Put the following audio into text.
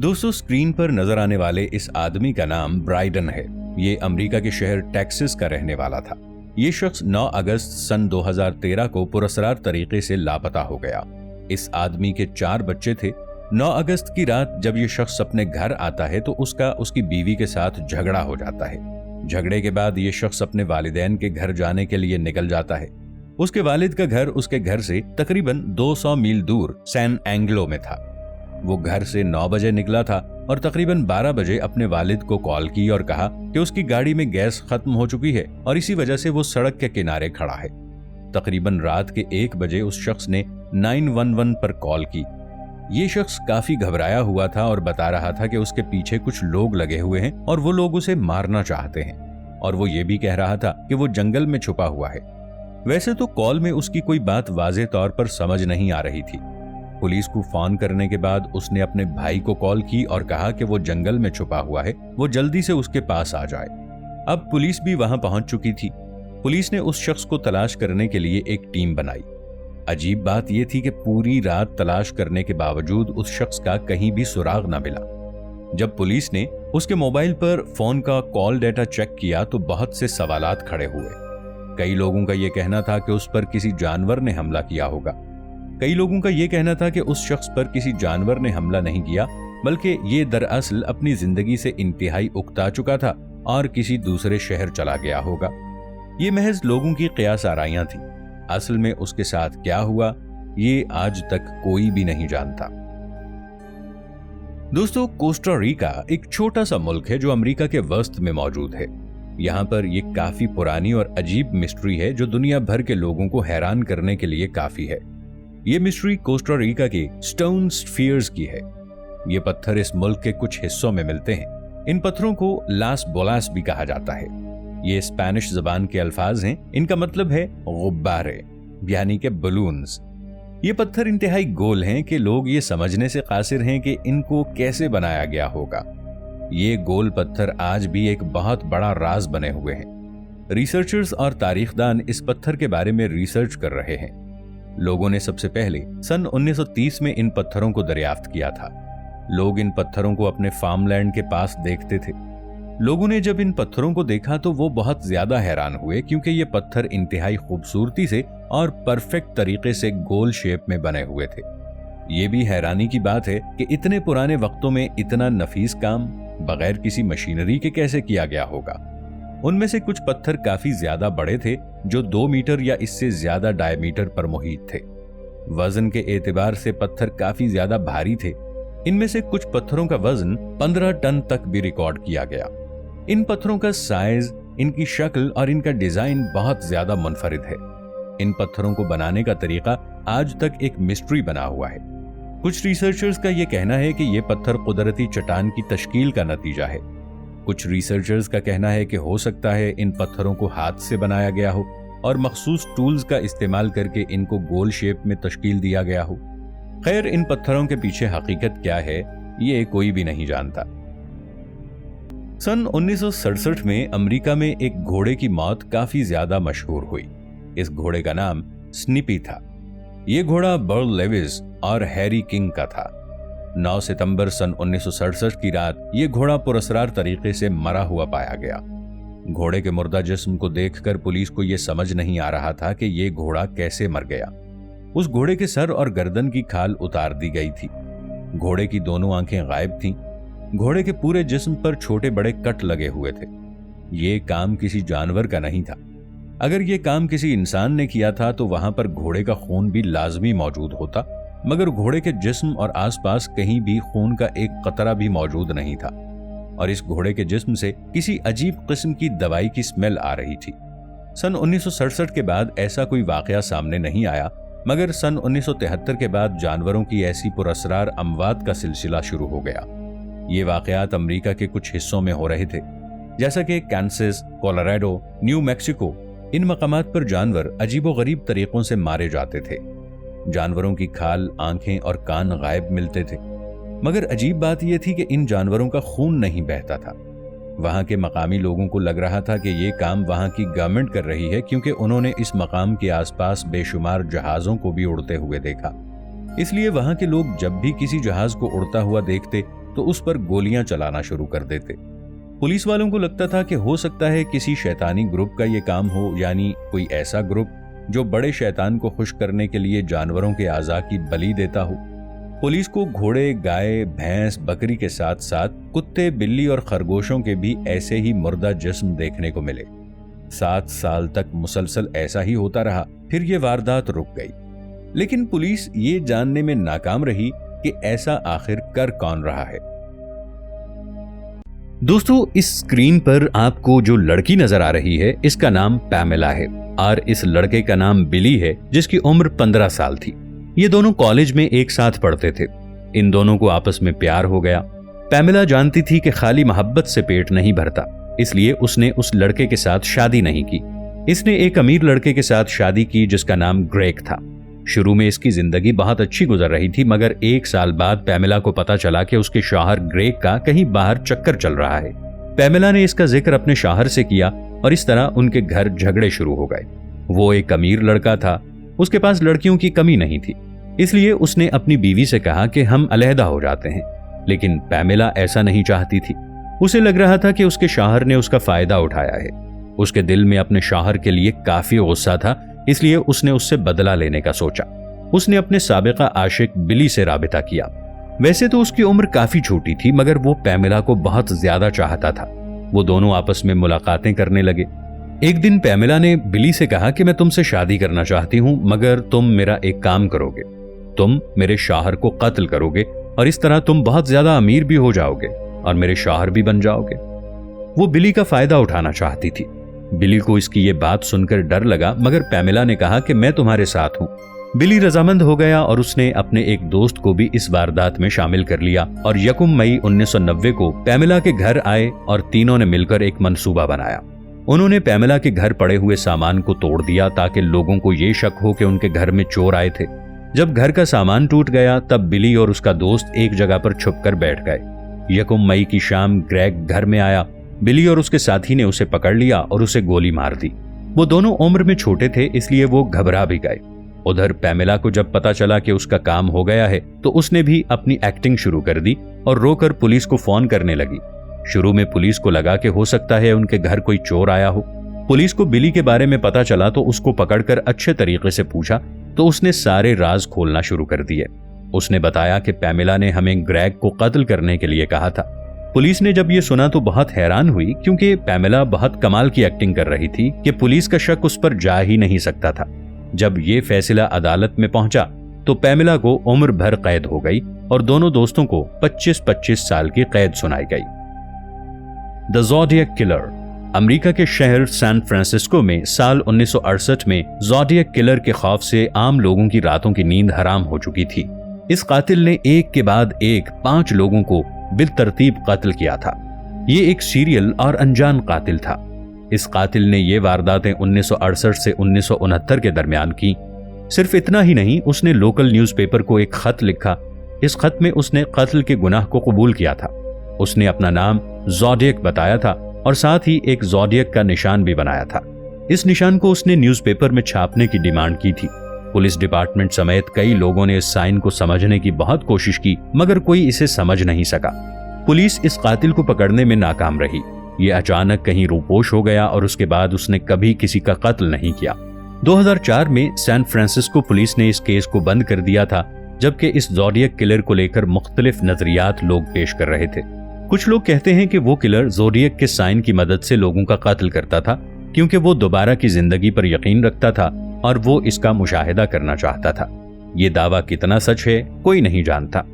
दोस्तों, स्क्रीन पर नजर आने वाले इस आदमी का नाम ब्राइडन है। ये अमेरिका के शहर टेक्सास का रहने वाला था। ये शख्स 9 अगस्त सन 2013 को पुरस्कार तरीके से लापता हो गया। इस आदमी के 4 बच्चे थे। 9 अगस्त की रात जब ये शख्स अपने घर आता है तो उसकी बीवी के साथ झगड़ा हो जाता है। झगड़े के बाद ये शख्स अपने वालिदैन के घर जाने के लिए निकल जाता है। उसके वालिद का घर उसके घर से तकरीबन 200 मील दूर सैन एंग्लो में था। वो घर से 9 बजे निकला था और तकरीबन 12 बजे अपने वालिद को कॉल की और कहा कि उसकी गाड़ी में गैस खत्म हो चुकी है और इसी वजह से वो सड़क के किनारे खड़ा है। तकरीबन रात के 1 बजे उस शख्स ने 911 पर कॉल की। ये शख्स काफी घबराया हुआ था और बता रहा था कि उसके पीछे कुछ लोग लगे हुए हैं और वो लोग उसे मारना चाहते हैं, और वो ये भी कह रहा था कि वो जंगल में छुपा हुआ है। वैसे तो कॉल में उसकी कोई बात वाज़ेह तौर पर समझ नहीं आ रही थी। पुलिस को फोन करने के बाद उसने अपने भाई को कॉल की और कहा कि वो जंगल में छुपा हुआ है, वो जल्दी से उसके पास आ जाए। अब पुलिस भी वहां पहुंच चुकी थी। पुलिस ने उस शख्स को तलाश करने के लिए एक टीम बनाई। अजीब बात यह थी कि पूरी रात तलाश करने के बावजूद उस शख्स का कहीं भी सुराग न मिला। जब पुलिस ने उसके मोबाइल पर फोन का कॉल डेटा चेक किया तो बहुत से सवालात खड़े हुए। कई लोगों का यह कहना था कि उस पर किसी जानवर ने हमला किया होगा। कई लोगों का यह कहना था कि उस शख्स पर किसी जानवर ने हमला नहीं किया, बल्कि ये दरअसल अपनी जिंदगी से इंतहाई उकता चुका था और किसी दूसरे शहर चला गया होगा। ये महज लोगों की क़ियास आराइयां थी। असल में उसके साथ क्या हुआ, ये आज तक कोई भी नहीं जानता। दोस्तों, कोस्टा रिका एक छोटा सा मुल्क है जो अमेरिका के वस्त में मौजूद है। यहाँ पर यह काफी पुरानी और अजीब मिस्ट्री है जो दुनिया भर के लोगों को हैरान करने के लिए काफी है। ये मिस्ट्री कोस्टा रिका के स्टोन स्फीयर्स की है। ये पत्थर इस मुल्क के कुछ हिस्सों में मिलते हैं। इन पत्थरों को लास बोलास भी कहा जाता है। ये स्पेनिश जबान के अल्फाज हैं। इनका मतलब है गुब्बारे, यानी कि बलून्स। ये पत्थर इंतहाई गोल हैं कि लोग ये समझने से कासिर हैं कि इनको कैसे बनाया गया होगा। ये गोल पत्थर आज भी एक बहुत बड़ा राज बने हुए हैं। रिसर्चर्स और तारीखदान इस पत्थर के बारे में रिसर्च कर रहे हैं। लोगों ने सबसे पहले सन 1930 में इन पत्थरों को दरियाफ्त किया था। लोग इन पत्थरों को अपने फार्मलैंड के पास देखते थे। लोगों ने जब इन पत्थरों को देखा तो वो बहुत ज्यादा हैरान हुए, क्योंकि ये पत्थर इंतहाई खूबसूरती से और परफेक्ट तरीके से गोल शेप में बने हुए थे। ये भी हैरानी की बात है कि इतने पुराने वक्तों में इतना नफीस काम बगैर किसी मशीनरी के कैसे किया गया होगा। उनमें से कुछ पत्थर काफी ज्यादा बड़े थे, जो 2 मीटर या इससे ज्यादा डायमीटर पर मुहित थे। वजन के एतबार से पत्थर काफी ज्यादा भारी थे। इनमें से कुछ पत्थरों का वजन 15 टन तक भी रिकॉर्ड किया गया। इन पत्थरों का साइज, इनकी शक्ल और इनका डिजाइन बहुत ज्यादा मुनफरिद है। इन पत्थरों को बनाने का तरीका आज तक एक मिस्ट्री बना हुआ है। कुछ रिसर्चर्स का यह कहना है कि यह पत्थर कुदरती चट्टान की तश्कील का नतीजा है। कुछ रिसर्चर्स का कहना है कि हो सकता है इन पत्थरों को हाथ से बनाया गया हो और मखसूस टूल्स का इस्तेमाल करके इनको गोल शेप में तश्कील दिया गया हो। खैर, इन पत्थरों के पीछे हकीकत क्या है, ये कोई भी नहीं जानता। सन 1967 में अमेरिका में एक घोड़े की मौत काफी ज्यादा मशहूर हुई। इस घोड़े का नाम स्निपी था। यह घोड़ा बर्ल लेविस और हैरी किंग का था। 9 सितंबर सन 1967 की रात यह घोड़ा पुरस्कार तरीके से मरा हुआ पाया गया। घोड़े के मुर्दा जिस्म को देखकर पुलिस को यह समझ नहीं आ रहा था कि यह घोड़ा कैसे मर गया। उस घोड़े के सर और गर्दन की खाल उतार दी गई थी। घोड़े की दोनों आंखें गायब थीं। घोड़े के पूरे जिस्म पर छोटे बड़े कट लगे हुए थे। ये काम किसी जानवर का नहीं था। अगर ये काम किसी इंसान ने किया था तो वहां पर घोड़े का खून भी लाजमी मौजूद होता, मगर घोड़े के जिस्म और आसपास कहीं भी खून का एक कतरा भी मौजूद नहीं था और इस घोड़े के जिस्म से किसी अजीब किस्म की दवाई की स्मेल आ रही थी। सन 1967 के बाद ऐसा कोई वाकया सामने नहीं आया, मगर सन 1973 के बाद जानवरों की ऐसी पुरस्कार अमवात का सिलसिला शुरू हो गया। ये वाकयात अमेरिका के कुछ हिस्सों में हो रहे थे, जैसा कि कैंसस, कोलोराडो, न्यू मैक्सिको। इन मकामात पर जानवर अजीबोगरीब तरीकों से मारे जाते थे। जानवरों की खाल, आंखें और कान गायब मिलते थे, मगर अजीब बात यह थी कि इन जानवरों का खून नहीं बहता था। वहां के मकामी लोगों को लग रहा था कि ये काम वहां की गवर्नमेंट कर रही है, क्योंकि उन्होंने इस मकाम के आसपास बेशुमार जहाजों को भी उड़ते हुए देखा। इसलिए वहां के लोग जब भी किसी जहाज को उड़ता हुआ देखते तो उस पर गोलियां चलाना शुरू कर देते। पुलिस वालों को लगता था कि हो सकता है किसी शैतानी ग्रुप का ये काम हो, यानी कोई ऐसा ग्रुप जो बड़े शैतान को खुश करने के लिए जानवरों के आज़ा की बलि देता हो। पुलिस को घोड़े, गाय, भैंस, बकरी के साथ साथ कुत्ते, बिल्ली और खरगोशों के भी ऐसे ही मुर्दा जिस्म देखने को मिले। 7 साल तक मुसलसल ऐसा ही होता रहा। फिर ये वारदात रुक गई, लेकिन पुलिस ये जानने में नाकाम रही कि ऐसा आखिर कर कौन रहा है। दोस्तों, इस स्क्रीन पर आपको जो लड़की नजर आ रही है, इसका नाम पैमेला है और इस लड़के का नाम बिली है, जिसकी उम्र 15 साल थी। ये दोनों कॉलेज में एक साथ पढ़ते थे। इन दोनों को आपस में प्यार हो गया। पैमेला जानती थी कि खाली मोहब्बत से पेट नहीं भरता, इसलिए उसने उस लड़के के साथ शादी नहीं की। इसने एक अमीर लड़के के साथ शादी की जिसका नाम ग्रेग था। शुरू में इसकी जिंदगी बहुत अच्छी गुजर रही थी, मगर 1 साल बाद पैमेला को पता चला कि उसके शौहर ग्रेग का कहीं बाहर चक्कर चल रहा है। पैमेला ने इसका जिक्र अपने शौहर से किया और इस तरह उनके घर झगड़े शुरू हो गए। वो एक अमीर लड़का था, उसके पास लड़कियों की कमी नहीं थी, इसलिए उसने अपनी बीवी से कहा कि हम अलहदा हो जाते हैं। लेकिन पैमेला ऐसा नहीं चाहती थी। उसे लग रहा था कि उसके शौहर ने उसका फायदा उठाया है। उसके दिल में अपने शौहर के लिए काफी गुस्सा था, इसलिए उसने उससे बदला लेने का सोचा। उसने अपने साबिका आशिक बिली से राबिता किया। वैसे तो उसकी उम्र काफी छोटी थी, मगर वो पैमेला को बहुत ज्यादा चाहता था। वो दोनों आपस में मुलाकातें करने लगे। एक दिन पैमेला ने बिली से कहा कि मैं तुमसे शादी करना चाहती हूं, मगर तुम मेरा एक काम करोगे। तुम मेरे शौहर को कत्ल करोगे और इस तरह तुम बहुत ज्यादा अमीर भी हो जाओगे और मेरे शौहर भी बन जाओगे। वो बिली का फायदा उठाना चाहती थी। बिली को इसकी ये बात सुनकर डर लगा, मगर पैमेला ने कहा कि मैं तुम्हारे साथ हूं। बिली रजामंद हो गया और उसने अपने एक दोस्त को भी इस वारदात में शामिल कर लिया और 1 मई 1990 को पैमेला के घर आए और तीनों ने मिलकर एक मंसूबा बनाया। उन्होंने पैमेला के घर पड़े हुए सामान को तोड़ दिया ताकि लोगों को ये शक हो कि उनके घर में चोर आए थे। जब घर का सामान टूट गया तब बिली और उसका दोस्त एक जगह पर छुपकर बैठ गए। 1 मई की शाम ग्रेग घर में आया। बिली और उसके साथी ने उसे पकड़ लिया और उसे गोली मार दी। वो दोनों उम्र में छोटे थे, इसलिए वो घबरा भी गए। उधर पैमेला को जब पता चला कि उसका काम हो गया है तो उसने भी अपनी एक्टिंग शुरू कर दी और रोकर पुलिस को फोन करने लगी। शुरू में पुलिस को लगा कि हो सकता है उनके घर कोई चोर आया हो। पुलिस को बिली के बारे में पता चला तो उसको पकड़कर अच्छे तरीके से पूछा तो उसने सारे राज खोलना शुरू कर दिए। उसने बताया कि पैमेला ने हमें ग्रेग को कत्ल करने के लिए कहा था। पुलिस ने जब ये सुना तो बहुत हैरान हुई, क्योंकि पैमेला बहुत कमाल की एक्टिंग कर रही थी कि पुलिस का शक उस पर जा ही नहीं सकता था। जब ये फैसला अदालत में पहुंचा तो पैमेला को उम्र भर कैद हो गई और दोनों दोस्तों को 25-25 साल की कैद सुनाई गई। The zodiac killer. अमेरिका के शहर सैन फ्रांसिस्को में साल 1968 में ज़ोडिएक किलर के खौफ से आम लोगों की रातों की नींद हराम हो चुकी थी। इस कातिल ने एक के बाद एक 5 लोगों को बिलतरतीब कत्ल किया था। ये एक सीरियल और अनजान कातिल था। इस कातिल ने ये वारदातें 1968 से 1969 के दरमियान की। सिर्फ इतना ही नहीं, उसने लोकल न्यूज़पेपर को एक खत लिखा। इस खत में उसने कत्ल के गुनाह को कबूल किया था। उसने अपना नाम ज़ोडिएक बताया था और साथ ही एक ज़ोडिएक का निशान भी बनाया था। इस निशान को उसने न्यूज़पेपर में छापने की डिमांड की थी। पुलिस डिपार्टमेंट समेत कई लोगों ने इस साइन को समझने की बहुत कोशिश की, मगर कोई इसे समझ नहीं सका। पुलिस इस कातिल को पकड़ने में नाकाम रही। ये अचानक कहीं रूपोश हो गया और उसके बाद उसने कभी किसी का कत्ल नहीं किया। 2004 में सैन फ्रांसिस्को पुलिस ने इस केस को बंद कर दिया था, जबकि इस ज़ोडिएक किलर को लेकर मुख्तलिफ नजरियात लोग पेश कर रहे थे। कुछ लोग कहते हैं कि वो किलर ज़ोडिएक के साइन की मदद से लोगों का कत्ल करता था, क्योंकि वो दोबारा की जिंदगी पर यकीन रखता था और वो इसका मुशाहिदा करना चाहता था। ये दावा कितना सच है कोई नहीं जानता।